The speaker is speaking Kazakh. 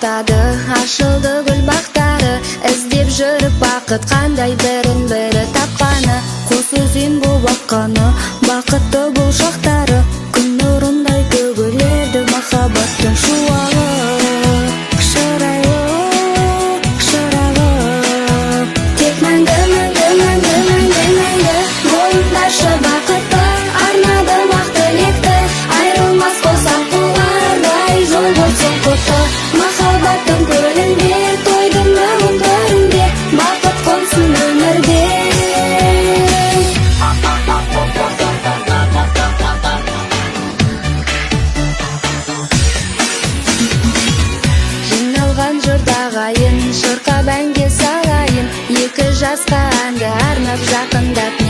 to'xtadi, ашылды gul baxtari, іздеп жүріп бақыт қандай бірін-бірі тапқаны, қос өзен боп аққаны, бақытты бұл шақтары, күн нұрындай төгіледі махаббаттың шуағы. Шырайлы, шырайлы, тек мәңгі, мәңгі, мәңгі, мәңгі, мәңгі болыңдаршы бақытты, арнадым ақ тілекті, айрылмас болсақ қолардай жол болсын құтты. Махаббаттың көлінде, тойдың мұңын көрінде, бақыт қонсын өмірде. Жиналған жұрт ағайын, шырқап әнге салайын, екі жасқа әнді арнап жақындап